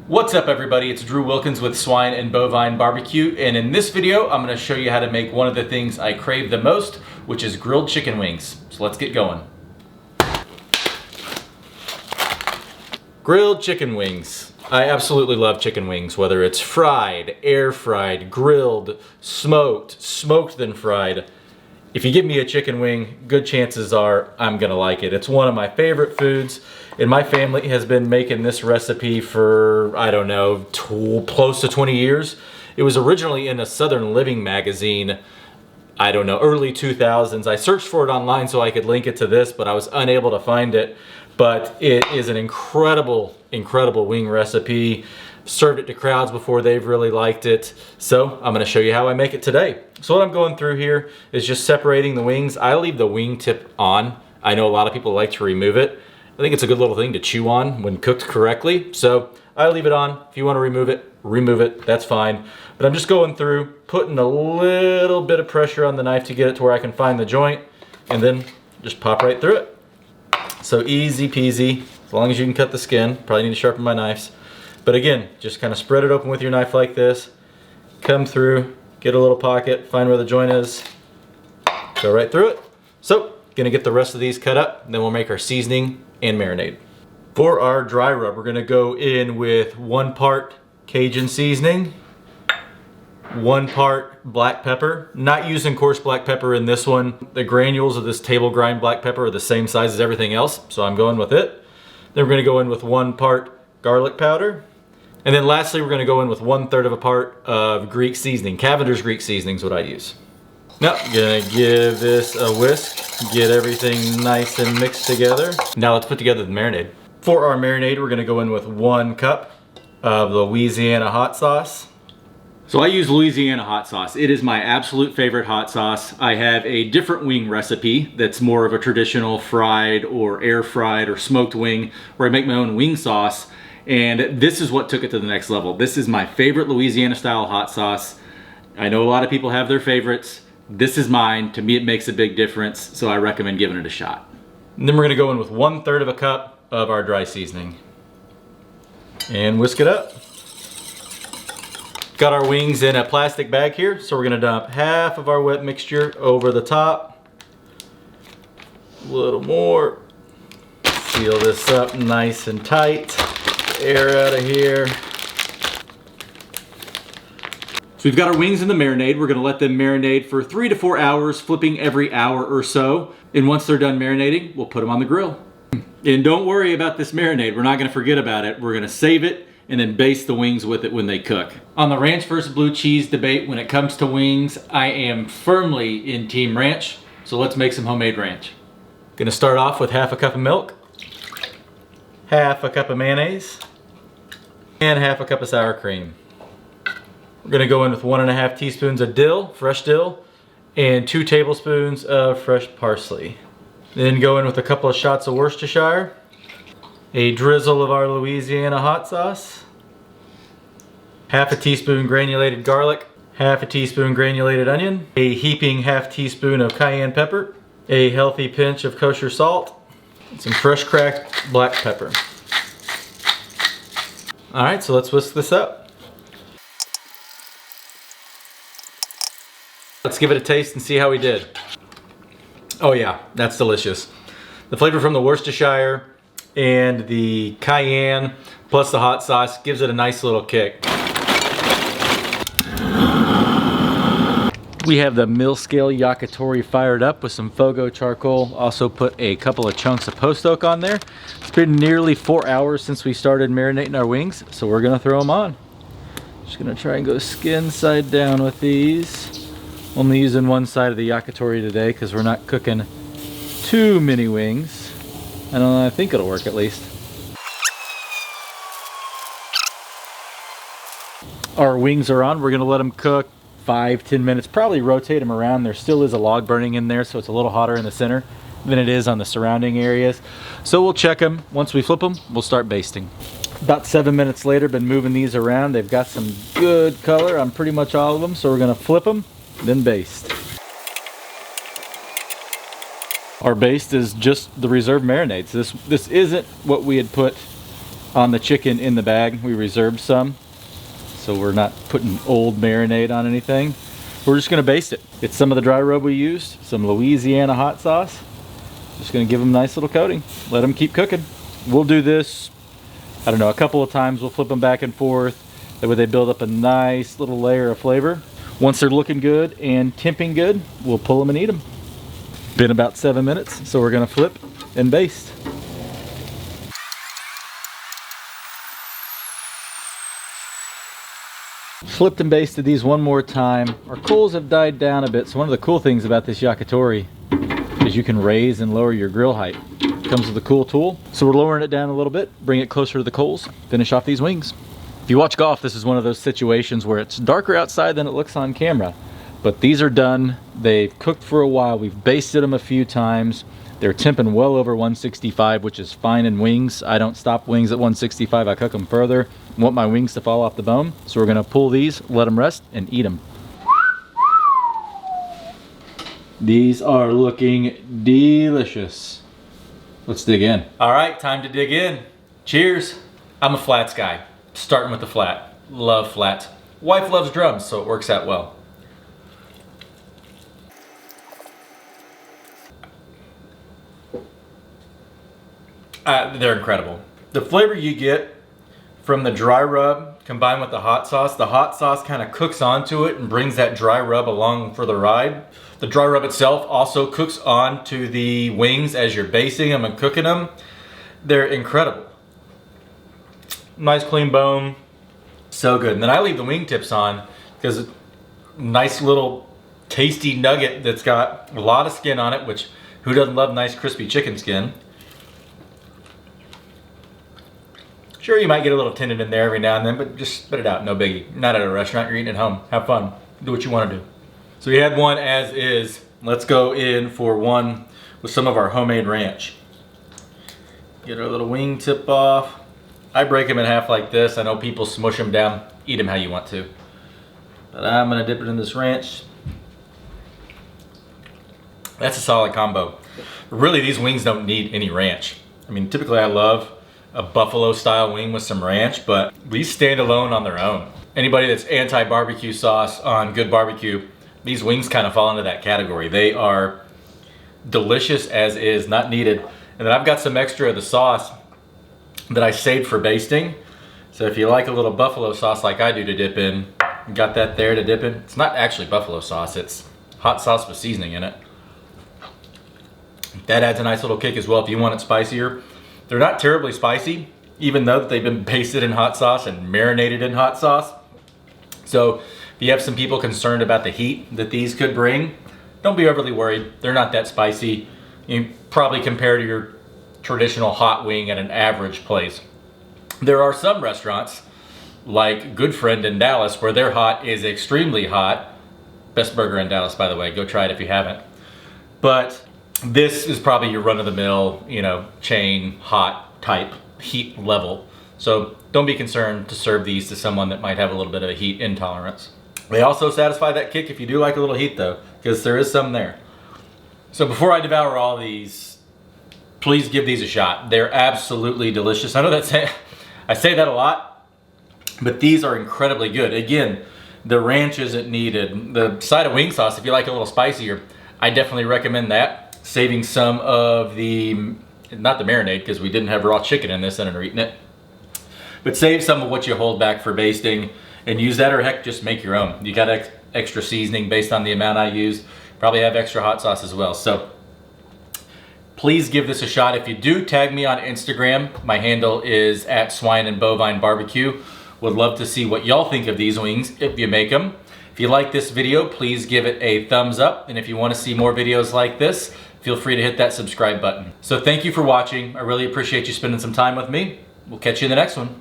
What's up everybody, it's Drew Wilkins with Swine and Bovine Barbecue, and in this video I'm going to show you how to make one of the things I crave the most, which is grilled chicken wings. So let's get going. Grilled chicken wings. I absolutely love chicken wings, whether it's fried, air fried, grilled, smoked then fried. If you give me a chicken wing, good chances are I'm gonna like it. It's one of my favorite foods, and my family has been making this recipe for, I don't know, close to 20 years. It was originally in a Southern Living magazine, I don't know, early 2000s. I searched for it online so I could link it to this, but I was unable to find it. But it is an incredible wing recipe. Served it to crowds before they've really liked it. So I'm gonna show you how I make it today. So what I'm going through here is just separating the wings. I leave the wing tip on. I know a lot of people like to remove it. I think it's a good little thing to chew on when cooked correctly. So I leave it on. If you wanna remove it, that's fine. But I'm just going through, putting a little bit of pressure on the knife to get it to where I can find the joint, and then just pop right through it. So easy peasy, as long as you can cut the skin. Probably need to sharpen my knives. But again, just kind of spread it open with your knife like this, come through, get a little pocket, find where the joint is, go right through it. So, gonna get the rest of these cut up, then we'll make our seasoning and marinade. For our dry rub, we're gonna go in with 1 part Cajun seasoning, 1 part black pepper. Not using coarse black pepper in this one. The granules of this table grind black pepper are the same size as everything else, so I'm going with it. Then we're gonna go in with 1 part garlic powder. And then lastly, we're gonna go in with 1/3 of a part of Greek seasoning. Cavendar's Greek seasoning is what I use. Now, gonna give this a whisk, get everything nice and mixed together. Now let's put together the marinade. For our marinade, we're gonna go in with 1 cup of Louisiana hot sauce. So I use Louisiana hot sauce. It is my absolute favorite hot sauce. I have a different wing recipe that's more of a traditional fried or air fried or smoked wing where I make my own wing sauce. And this is what took it to the next level. This is my favorite Louisiana style hot sauce. I know a lot of people have their favorites. This is mine. To me, it makes a big difference, so I recommend giving it a shot. And then we're gonna go in with 1/3 of a cup of our dry seasoning. And whisk it up. Got our wings in a plastic bag here, so we're gonna dump half of our wet mixture over the top. A little more. Seal this up nice and tight. Air out of here. So we've got our wings in the marinade. We're gonna let them marinate for 3 to 4 hours, flipping every hour or so. And once they're done marinating, we'll put them on the grill. And don't worry about this marinade. We're not gonna forget about it. We're gonna save it and then baste the wings with it when they cook. On the ranch versus blue cheese debate, when it comes to wings, I am firmly in Team Ranch. So let's make some homemade ranch. Gonna start off with 1/2 cup of milk, 1/2 cup of mayonnaise, and 1/2 cup of sour cream. We're gonna go in with 1.5 teaspoons of dill, fresh dill, and 2 tablespoons of fresh parsley. Then go in with a couple of shots of Worcestershire, a drizzle of our Louisiana hot sauce, 1/2 teaspoon granulated garlic, 1/2 teaspoon granulated onion, a heaping 1/2 teaspoon of cayenne pepper, a healthy pinch of kosher salt, and some fresh cracked black pepper. All right, so let's whisk this up. Let's give it a taste and see how we did. Oh yeah, that's delicious. The flavor from the Worcestershire and the cayenne plus the hot sauce gives it a nice little kick. We have the mill scale yakitori fired up with some Fogo charcoal. Also put a couple of chunks of post oak on there. It's been nearly 4 hours since we started marinating our wings, so we're gonna throw them on. Just gonna try and go skin side down with these. Only using one side of the yakitori today because we're not cooking too many wings. I think it'll work at least. Our wings are on. We're gonna let them cook 5-10 minutes, probably rotate them around. There still is a log burning in there, so it's a little hotter in the center than it is on the surrounding areas. So we'll check them. Once we flip them, we'll start basting. About 7 minutes later, been moving these around. They've got some good color on pretty much all of them, so we're gonna flip them, then baste. Our baste is just the reserved marinades. This isn't what we had put on the chicken in the bag. We reserved some, so we're not putting old marinade on anything. We're just gonna baste it. It's some of the dry rub we used, some Louisiana hot sauce. Just gonna give them a nice little coating. Let them keep cooking. We'll do this, I don't know, a couple of times. We'll flip them back and forth. That way they build up a nice little layer of flavor. Once they're looking good and temping good, we'll pull them and eat them. Been about 7 minutes, so we're gonna flip and baste. Flipped and basted these one more time. Our coals have died down a bit, so one of the cool things about this yakitori is you can raise and lower your grill height. It comes with a cool tool. So we're lowering it down a little bit, bring it closer to the coals, finish off these wings. If you watch golf, this is one of those situations where it's darker outside than it looks on camera. But these are done. They've cooked for a while. We've basted them a few times. They're temping well over 165, which is fine in wings. I don't stop wings at 165. I cook them further. I want my wings to fall off the bone. So we're gonna pull these, let them rest, and eat them. These are looking delicious. Let's dig in. All right, time to dig in. Cheers. I'm a flats guy. Starting with the flat. Love flats. Wife loves drums, so it works out well. They're incredible. The flavor you get from the dry rub combined with the hot sauce kind of cooks onto it and brings that dry rub along for the ride. The dry rub itself also cooks onto the wings as you're basting them and cooking them. They're incredible. Nice clean bone, so good. And then I leave the wing tips on because nice little tasty nugget that's got a lot of skin on it, which who doesn't love nice crispy chicken skin? Sure, you might get a little tendon in there every now and then, but just spit it out, no biggie. You're not at a restaurant, you're eating at home. Have fun, do what you want to do. So we had one as is. Let's go in for one with some of our homemade ranch. Get our little wing tip off. I break them in half like this. I know people smush them down. Eat them how you want to. But I'm gonna dip it in this ranch. That's a solid combo. Really, these wings don't need any ranch. I mean, typically I love a buffalo style wing with some ranch, but these stand alone on their own. Anybody that's anti-barbecue sauce on good barbecue, these wings kind of fall into that category. They are delicious as is, not needed. And then I've got some extra of the sauce that I saved for basting. So if you like a little buffalo sauce like I do to dip in, got that there to dip in. It's not actually buffalo sauce, it's hot sauce with seasoning in it. That adds a nice little kick as well if you want it spicier. They're not terribly spicy, even though they've been basted in hot sauce and marinated in hot sauce. So if you have some people concerned about the heat that these could bring, don't be overly worried. They're not that spicy. You probably compare to your traditional hot wing at an average place. There are some restaurants, like Good Friend in Dallas, where their hot is extremely hot. Best burger in Dallas, by the way. Go try it if you haven't. But this is probably your run-of-the-mill, chain hot type heat level. So don't be concerned to serve these to someone that might have a little bit of a heat intolerance. They also satisfy that kick if you do like a little heat though, because there is some there. So before I devour all these, please give these a shot. They're absolutely delicious. I know I say that a lot, but these are incredibly good. Again, the ranch isn't needed. The side of wing sauce, if you like a little spicier, I definitely recommend that. Saving some of the, not the marinade because we didn't have raw chicken in this and are eating it, but save some of what you hold back for basting and use that, or heck, just make your own. You got extra seasoning based on the amount I used. Probably have extra hot sauce as well. So please give this a shot. If you do, tag me on Instagram. My handle is @swineandbovinebarbecue. Would love to see what y'all think of these wings if you make them. If you like this video, please give it a thumbs up. And if you want to see more videos like this, feel free to hit that subscribe button. So thank you for watching. I really appreciate you spending some time with me. We'll catch you in the next one.